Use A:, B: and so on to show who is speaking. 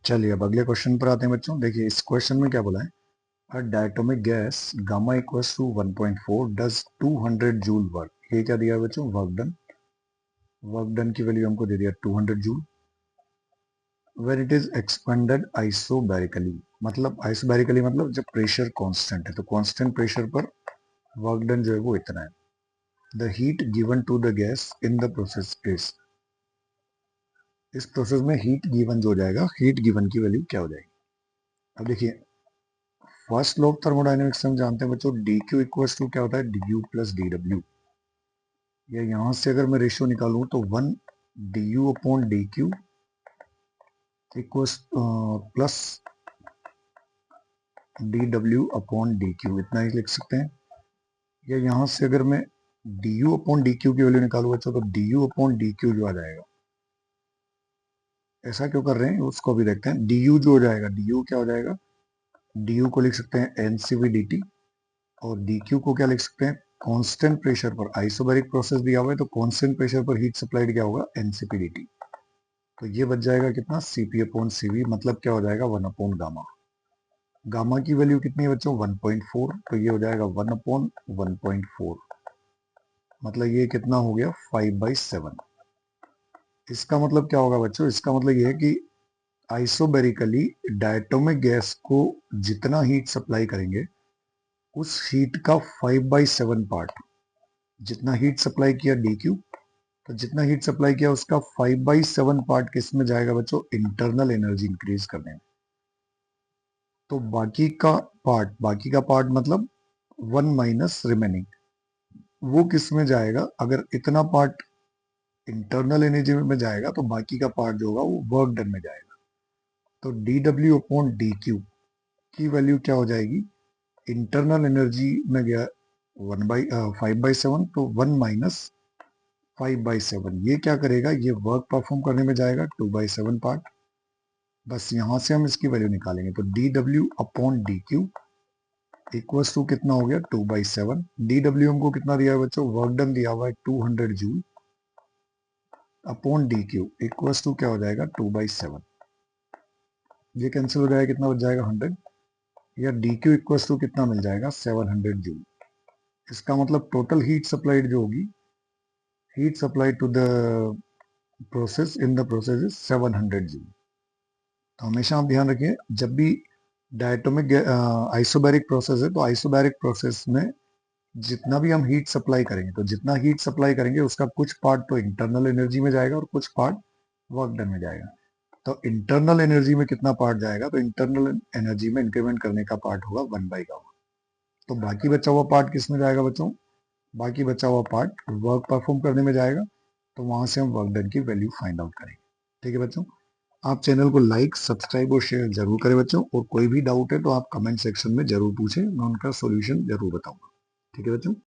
A: चलिए अब अगले क्वेश्चन पर आते हैं बच्चों। देखिए इस क्वेश्चन में क्या बोला है, a diatomic gas gamma equals to 1.4 does 200 joule work. ये क्या दिया है बच्चों, वर्क डन की वैल्यू हमको दे दिया 200 joule. When it is expanded isobarically, मतलब आइसोबैरिकली मतलब जब प्रेशर कांस्टेंट है तो कांस्टेंट प्रेशर पर वर्क डन जो है वो इतना है। The heat given to the gas in the process is, इस प्रोसेस में हीट गिवन जो हो जाएगा, हीट गिवन की वैल्यू क्या हो जाएगी। अब देखिए फर्स्ट लॉ ऑफ थर्मोडायनेमिक्स हम जानते हैं बच्चों, डी क्यू इक्वल्स टू क्या होता है, D you plus D W. या यहां से अगर मैं रेशियो निकालूं तो 1 D you upon D Q equals plus D W upon D Q, इतना ही लिख सकते हैं। या यहां से अगर मैं D you upon D Q की वैल्यू निकालूं बच्चों तो D you upon D Q जो आ जाएगा। ऐसा क्यों कर रहे हैं उसको भी देखते हैं। डी यू जो हो जाएगा, डी यू क्या हो जाएगा, डी यू को लिख सकते हैं N C V D T, और डी क्यू को क्या लिख सकते हैं, कांस्टेंट प्रेशर पर, आइसोबैरिक प्रोसेस दिया हुआ है तो कांस्टेंट प्रेशर पर हीट सप्लाइड क्या होगा, एनसीपीडीटी। तो ये बच जाएगा कितना, सीपी अपॉन सीवी, मतलब क्या हो जाएगा 1 अपॉन गामा। गामा की वैल्यू कितनी है बच्चों, 1.4, तो ये हो जाएगा 1 अपॉन 1.4, मतलब ये कितना हो गया 5/7। इसका मतलब क्या होगा बच्चों, इसका मतलब ये है कि आइसोबैरिकली डायटोमिक गैस को जितना हीट सप्लाई करेंगे उस हीट का 5/7 पार्ट, जितना हीट सप्लाई किया डी क्यू, तो जितना हीट सप्लाई किया उसका 5/7 पार्ट किस में जाएगा बच्चों, इंटरनल एनर्जी इंक्रीज करने में। तो बाकी का पार्ट मतलब 1 माइनस रिमेनिंग, वो किस में जाएगा, अगर इतना पार्ट इंटरनल एनर्जी में जाएगा तो बाकी का पार्ट जो होगा वो वर्क डन में जाएगा। तो D W upon D Q की वैल्यू क्या हो जाएगी, इंटरनल एनर्जी में गया 5/7, तो 1 माइनस 5/7, ये क्या करेगा, ये वर्क परफॉर्म करने में जाएगा 2/7 पार्ट। बस यहां से हम इसकी वैल्यू निकालेंगे तो D W upon D Q equals to कितना हो गया 2/7। डी डब्ल्यू हमको कितना दिया है बच्चों, वर्क डन दिया हुआ है 200 joule, upon D Q equals to क्या हो जाएगा 2/7। ये कैंसिल हो जाएगा, कितना बच जाएगा 100, या डी क्यू इक्वल्स टू कितना मिल जाएगा 700 जूल। इसका मतलब टोटल हीट सप्लाइड जो होगी, heat supplied to the process in the process is 700 joule. तो हमेशा आप ध्यान रखिए जब भी डायटोमिक आइसोबैरिक प्रोसेस है तो आइसोबैरिक प्रोसेस में जितना भी हम हीट सप्लाई करेंगे, तो जितना हीट सप्लाई करेंगे उसका कुछ पार्ट तो इंटरनल एनर्जी में जाएगा और कुछ पार्ट वर्क डन में जाएगा। तो इंटरनल एनर्जी में कितना पार्ट जाएगा, तो इंटरनल एनर्जी में इंक्रीमेंट करने का पार्ट होगा 1/गामा। तो बाकी बचा हुआ पार्ट किस में जाएगा बच्चों, बाकी बचा हुआ पार्ट वर्क परफॉर्म करने में जाएगा। तो वहां से हम वर्क डन की वैल्यू फाइंड आउट करेंगे। ठीक है बच्चों, आप चैनल को लाइक सब्सक्राइब और शेयर जरूर करें बच्चों, और कोई भी डाउट है तो आप कमेंट सेक्शन में जरूर पूछें, मैं उनका सॉल्यूशन जरूर बताऊंगा। ठीक है बच्चों।